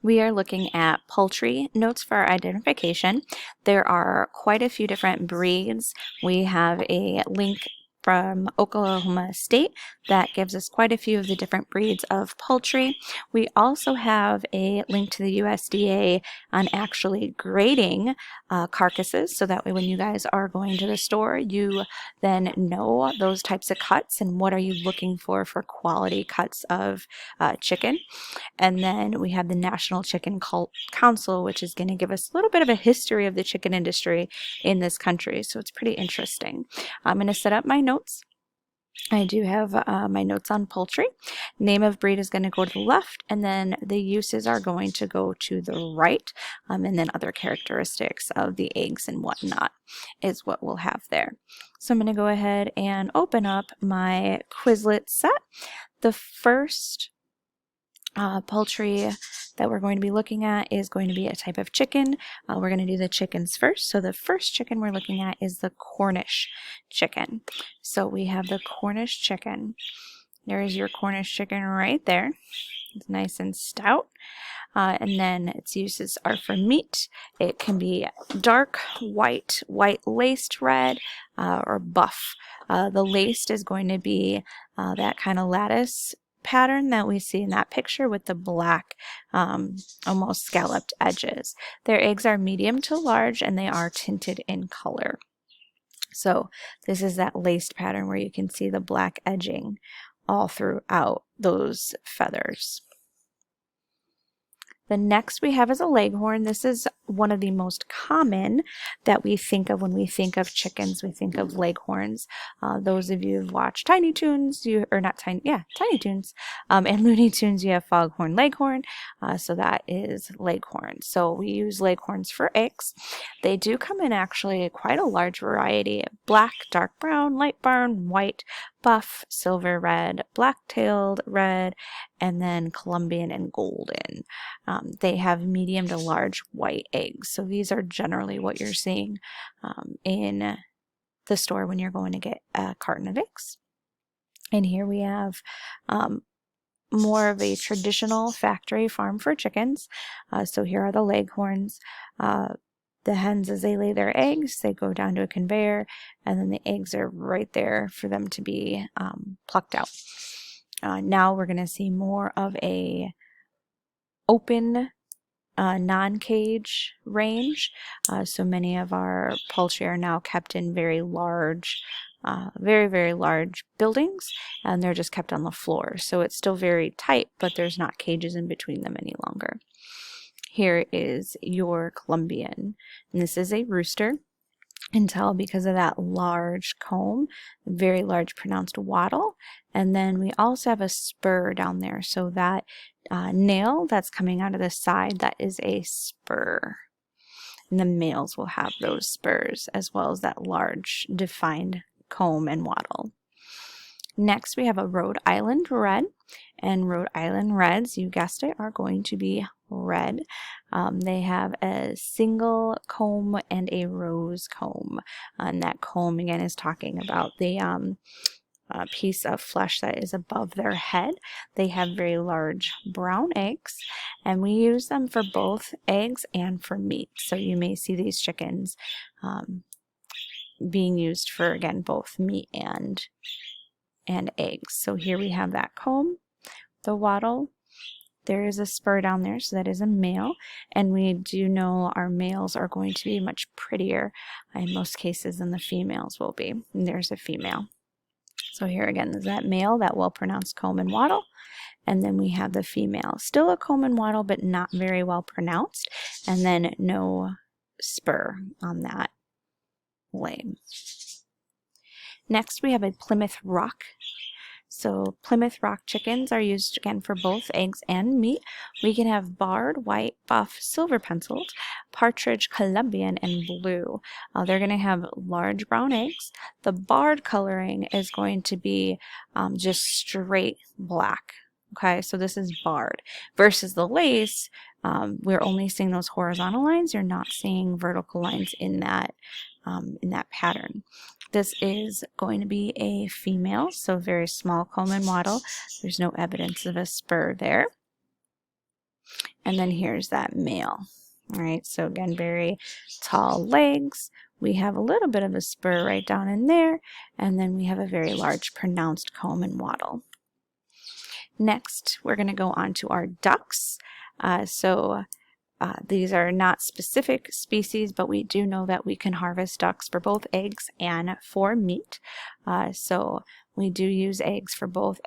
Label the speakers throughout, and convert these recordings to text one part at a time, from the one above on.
Speaker 1: We are looking at poultry notes for our identification. There are quite a few different breeds. We have a link from Oklahoma State that gives us quite a few of the different breeds of poultry. We also have a link to the USDA on actually grading carcasses, so that way when you guys are going to the store, you then know those types of cuts and what are you looking for quality cuts of chicken. And then we have the National Chicken Council, which is going to give us a little bit of a history of the chicken industry in this country. So it's pretty interesting. I'm going to set up my notes. I do have my notes on poultry. Name of breed is going to go to the left, and then the uses are going to go to the right, and then other characteristics of the eggs and whatnot is what we'll have there. So I'm going to go ahead and open up my Quizlet set. The first poultry that we're going to be looking at is going to be a type of chicken. We're going to do the chickens first. So the first chicken we're looking at is the Cornish chicken. So we have the Cornish chicken. There's your Cornish chicken right there. It's nice and stout. And then its uses are for meat. It can be dark white, white laced red, or buff. The laced is going to be that kind of lattice pattern that we see in that picture with the black almost scalloped edges. Their eggs are medium to large and they are tinted in color. So this is that laced pattern where you can see the black edging all throughout those feathers. The next we have is a Leghorn. This is one of the most common that we think of when we think of chickens. We think of Leghorns. Those of you who've watched Tiny Toons, Tiny Toons, and Looney Tunes, you have Foghorn Leghorn. So that is Leghorn. So we use Leghorns for eggs. They do come in actually quite a large variety: black, dark brown, light brown, white, buff, silver red, black-tailed red, and then Colombian and golden. They have medium to large white eggs. So these are generally what you're seeing in the store when you're going to get a carton of eggs. And here we have more of a traditional factory farm for chickens. So here are the Leghorns. The hens, as they lay their eggs, they go down to a conveyor, and then the eggs are right there for them to be plucked out. Now we're going to see more of a open non-cage range. So many of our poultry are now kept in very large, very large buildings, and they're just kept on the floor. So it's still very tight, but there's not cages in between them any longer. Here is your Colombian, and this is a rooster. You can tell because of that large comb, very large pronounced wattle, and then we also have a spur down there. So that nail that's coming out of the side, that is a spur. And the males will have those spurs as well as that large defined comb and wattle. Next, we have a Rhode Island Red, and Rhode Island Reds, you guessed it, are going to be red. They have a single comb and a rose comb, and that comb again is talking about the piece of flesh that is above their head. They have very large brown eggs, and we use them for both eggs and for meat. So you may see these chickens being used for, again, both meat and eggs. So here we have that comb, the wattle. There is a spur down there, so that is a male, and we do know our males are going to be much prettier in most cases than the females will be. And there's a female. So here again is that male, that well-pronounced comb and wattle, and then we have the female. Still a comb and wattle, but not very well pronounced, and then no spur on that lane. Next, we have a Plymouth Rock. So Plymouth Rock chickens are used again for both eggs and meat. We can have barred, white, buff, silver penciled, partridge, Colombian, and blue. They're going to have large brown eggs. The barred coloring is going to be just straight black. Okay, so this is barred versus the lace. We're only seeing those horizontal lines. You're not seeing vertical lines in that pattern. This is going to be a female, so very small comb and wattle. There's no evidence of a spur there. And then here's that male. All right, so again, very tall legs. We have a little bit of a spur right down in there, and then we have a very large pronounced comb and wattle. Next, we're going to go on to our ducks. These are not specific species, but we do know that we can harvest ducks for both eggs and for meat. So we do use eggs for both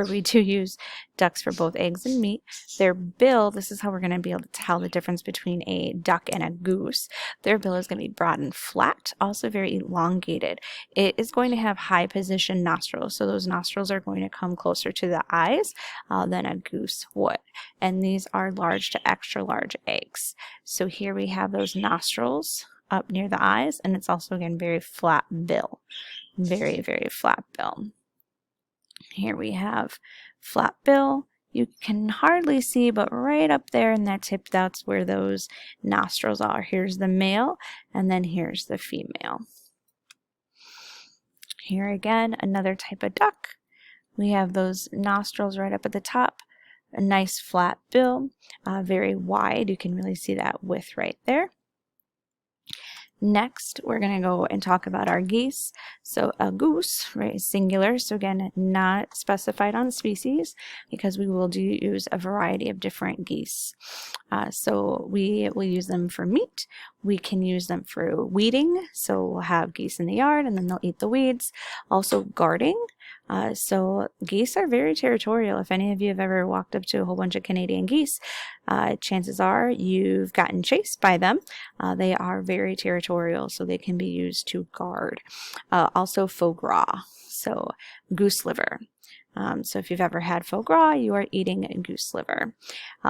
Speaker 1: we do use ducks for both eggs and meat. Their bill, this is how we're going to be able to tell the difference between a duck and a goose. Their bill is going to be broad and flat, also very elongated. It is going to have high position nostrils, so those nostrils are going to come closer to the eyes than a goose would. And these are large to extra large eggs. So here we have those nostrils up near the eyes, and it's also, again, very flat bill. Very, very flat bill. Here we have flat bill. You can hardly see, but right up there in that tip, that's where those nostrils are. Here's the male, and then here's the female. Here again, another type of duck. We have those nostrils right up at the top, a nice flat bill, very wide. You can really see that width right there. Next, we're going to go and talk about our geese. So a goose, right, is singular. So again, not specified on species because we will use a variety of different geese. So we will use them for meat. We can use them for weeding. So we'll have geese in the yard and then they'll eat the weeds. Also guarding. So geese are very territorial. If any of you have ever walked up to a whole bunch of Canadian geese, chances are you've gotten chased by them. They are very territorial, so they can be used to guard. Also foie gras, so goose liver. So if you've ever had foie gras, you are eating goose liver.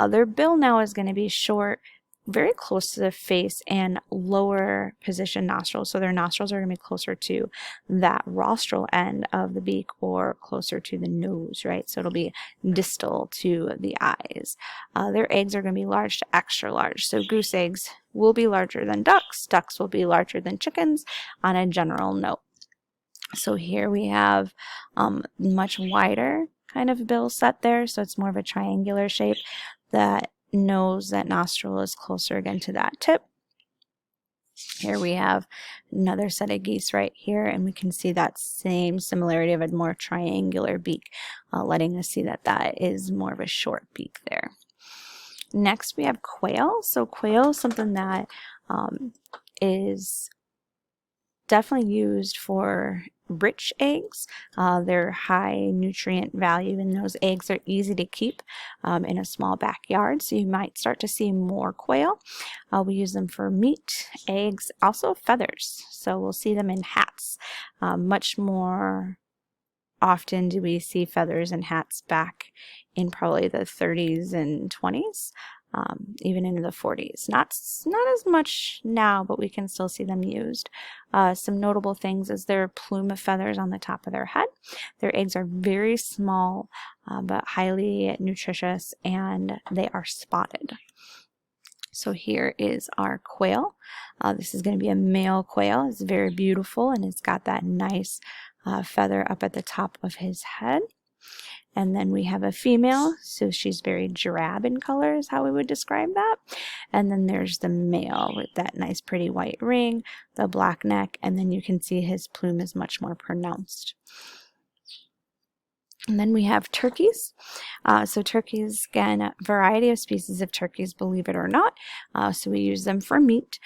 Speaker 1: Their bill now is going to be short, very close to the face, and lower position nostrils. So their nostrils are going to be closer to that rostral end of the beak or closer to the nose, right? So it'll be distal to the eyes. Their eggs are going to be large to extra large. So goose eggs will be larger than ducks. Ducks will be larger than chickens on a general note. So here we have much wider kind of bill set there. So it's more of a triangular shape. That nose, that nostril is closer again to that tip. Here we have another set of geese right here, and we can see that same similarity of a more triangular beak, letting us see that that is more of a short beak there. Next, we have quail. So quail is something that is definitely used for rich eggs. They're high nutrient value, and those eggs are easy to keep in a small backyard, so you might start to see more quail. We use them for meat, eggs, also feathers, so we'll see them in hats. Much more often do we see feathers and hats back in probably the 30s and 20s. Even into the 40s. Not as much now, but we can still see them used. Some notable things is their plume of feathers on the top of their head. Their eggs are very small, but highly nutritious, and they are spotted. So here is our quail. This is going to be a male quail. It's very beautiful, and it's got that nice feather up at the top of his head. And then we have a female, so she's very drab in color is how we would describe that. And then there's the male with that nice pretty white ring, the black neck, and then you can see his plume is much more pronounced. And then we have turkeys. So turkeys, again, a variety of species of turkeys, believe it or not. So we use them for meat.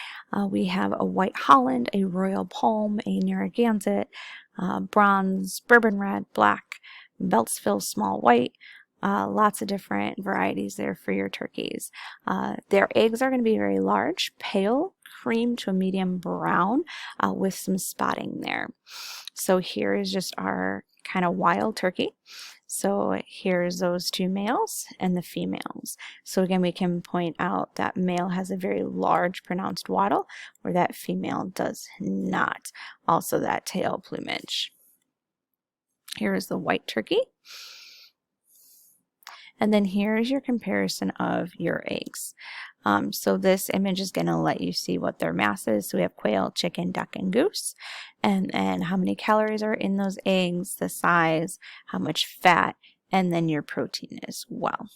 Speaker 1: We have a white Holland, a royal palm, a Narragansett, bronze, bourbon red, black, Beltsville small white, lots of different varieties there for your turkeys. Their eggs are going to be very large, pale cream to a medium brown with some spotting there. So here is just our kind of wild turkey. So here's those two males and the females. So again, we can point out that male has a very large pronounced wattle where that female does not. Also that tail plumage. Here is the white turkey. And then here's your comparison of your eggs. So this image is going to let you see what their mass is. So we have quail, chicken, duck, and goose. And how many calories are in those eggs, the size, how much fat, and then your protein as well.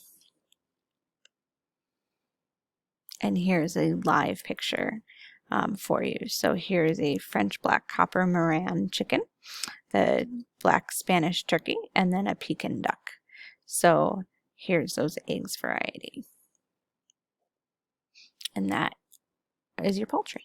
Speaker 1: And here's a live picture for you. So here's a French black copper Moran chicken, the black Spanish turkey, and then a Pekin duck. So here's those eggs variety. And that is your poultry.